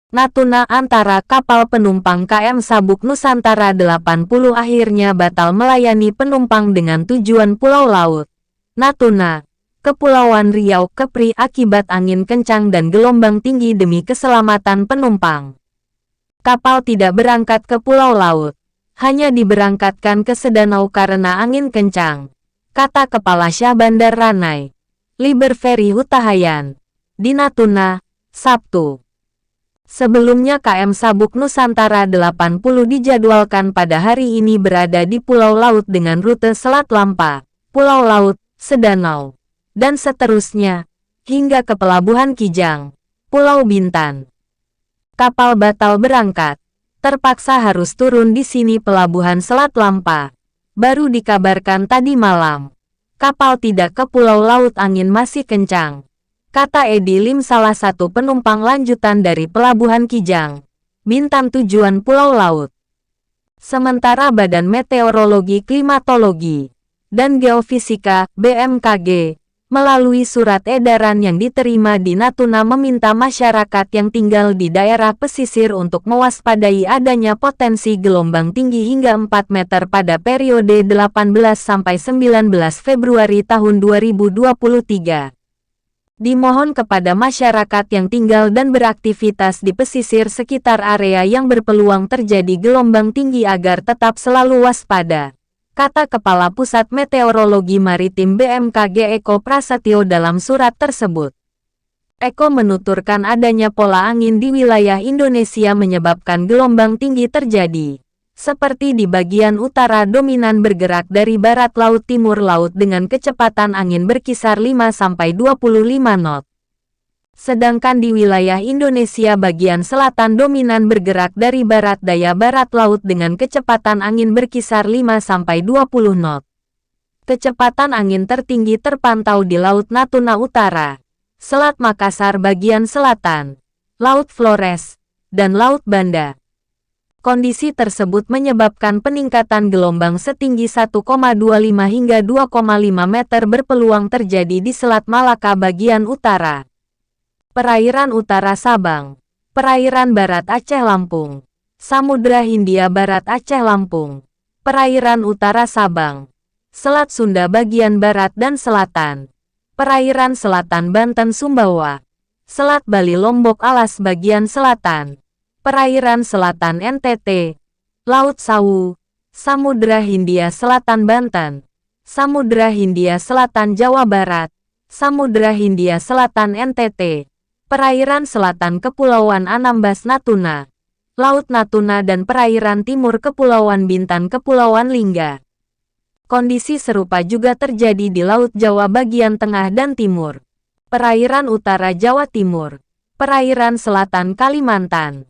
Natuna antara kapal penumpang KM Sabuk Nusantara 80 akhirnya batal melayani penumpang dengan tujuan Pulau Laut Natuna, Kepulauan Riau, Kepri akibat angin kencang dan gelombang tinggi demi keselamatan penumpang. Kapal tidak berangkat ke Pulau Laut, hanya diberangkatkan ke Sedanau karena angin kencang, kata Kepala Syah Bandar Ranai, Liber Ferry Hutahayan, di Natuna, Sabtu. Sebelumnya KM Sabuk Nusantara 80 dijadwalkan pada hari ini berada di Pulau Laut dengan rute Selat Lampa, Pulau Laut, Sedanau, dan seterusnya, hingga ke Pelabuhan Kijang, Pulau Bintan. Kapal batal berangkat, terpaksa harus turun di sini Pelabuhan Selat Lampa. Baru dikabarkan tadi malam, kapal tidak ke Pulau Laut angin masih kencang, kata Edi Lim salah satu penumpang lanjutan dari Pelabuhan Kijang, Bintan tujuan Pulau Laut. Sementara Badan Meteorologi Klimatologi dan Geofisika, BMKG, melalui surat edaran yang diterima di Natuna meminta masyarakat yang tinggal di daerah pesisir untuk mewaspadai adanya potensi gelombang tinggi hingga 4 meter pada periode 18-19 Februari tahun 2023. Dimohon kepada masyarakat yang tinggal dan beraktivitas di pesisir sekitar area yang berpeluang terjadi gelombang tinggi agar tetap selalu waspada, kata Kepala Pusat Meteorologi Maritim BMKG Eko Prasetyo dalam surat tersebut. Eko menuturkan adanya pola angin di wilayah Indonesia menyebabkan gelombang tinggi terjadi, seperti di bagian utara dominan bergerak dari barat laut timur laut dengan kecepatan angin berkisar 5-25 knot. Sedangkan di wilayah Indonesia bagian selatan dominan bergerak dari barat daya barat laut dengan kecepatan angin berkisar 5-20 knot. Kecepatan angin tertinggi terpantau di Laut Natuna Utara, Selat Makassar bagian selatan, Laut Flores, dan Laut Banda. Kondisi tersebut menyebabkan peningkatan gelombang setinggi 1,25 hingga 2,5 meter berpeluang terjadi di Selat Malaka bagian utara, perairan utara Sabang, perairan barat Aceh Lampung, Samudra Hindia Barat Aceh Lampung, perairan utara Sabang, Selat Sunda bagian barat dan selatan, perairan selatan Banten Sumbawa, Selat Bali Lombok Alas bagian selatan, perairan selatan NTT, Laut Sawu, Samudra Hindia Selatan Banten, Samudra Hindia Selatan Jawa Barat, Samudra Hindia Selatan NTT, perairan selatan Kepulauan Anambas Natuna, Laut Natuna dan perairan timur Kepulauan Bintan Kepulauan Lingga. Kondisi serupa juga terjadi di Laut Jawa bagian tengah dan timur, perairan utara Jawa Timur, perairan selatan Kalimantan,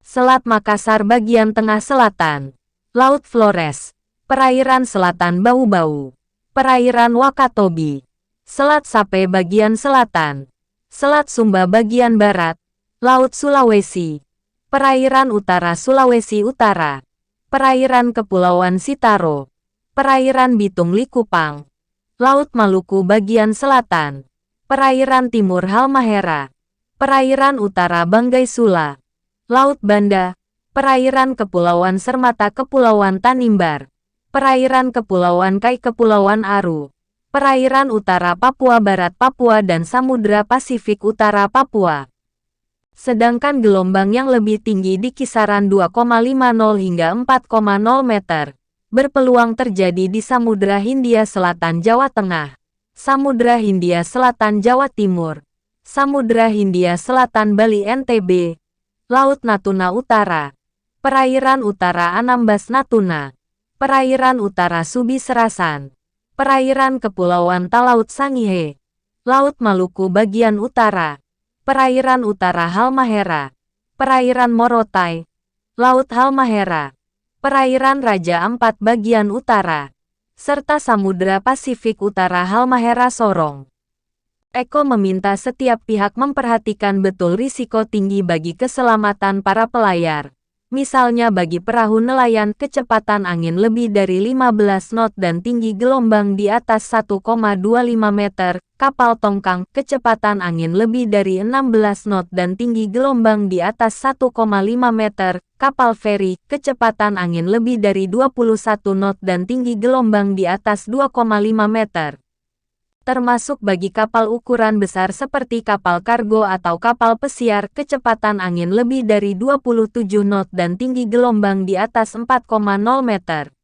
Selat Makassar bagian tengah selatan, Laut Flores, perairan selatan Bau-Bau, perairan Wakatobi, Selat Sape bagian selatan, Selat Sumba bagian barat, Laut Sulawesi, perairan utara Sulawesi Utara, perairan Kepulauan Sitaro, perairan Bitung Likupang, Laut Maluku bagian selatan, perairan timur Halmahera, perairan utara Banggai Sula, Laut Banda, perairan Kepulauan Sermata Kepulauan Tanimbar, perairan Kepulauan Kai Kepulauan Aru, perairan utara Papua Barat Papua dan Samudra Pasifik Utara Papua. Sedangkan gelombang yang lebih tinggi di kisaran 2,50 hingga 4,0 meter, berpeluang terjadi di Samudra Hindia Selatan Jawa Tengah, Samudra Hindia Selatan Jawa Timur, Samudra Hindia Selatan Bali NTB, Laut Natuna Utara, perairan utara Anambas Natuna, perairan utara Subi Serasan, perairan Kepulauan Talaut Sangihe, Laut Maluku bagian utara, perairan utara Halmahera, perairan Morotai, Laut Halmahera, perairan Raja Ampat bagian utara, serta Samudra Pasifik Utara Halmahera Sorong. Eko meminta setiap pihak memperhatikan betul risiko tinggi bagi keselamatan para pelayar, Misalnya bagi perahu nelayan kecepatan angin lebih dari 15 knot dan tinggi gelombang di atas 1,25 meter, kapal tongkang kecepatan angin lebih dari 16 knot dan tinggi gelombang di atas 1,5 meter, kapal feri kecepatan angin lebih dari 21 knot dan tinggi gelombang di atas 2,5 meter. Termasuk bagi kapal ukuran besar seperti kapal kargo atau kapal pesiar kecepatan angin lebih dari 27 knot dan tinggi gelombang di atas 4,0 meter.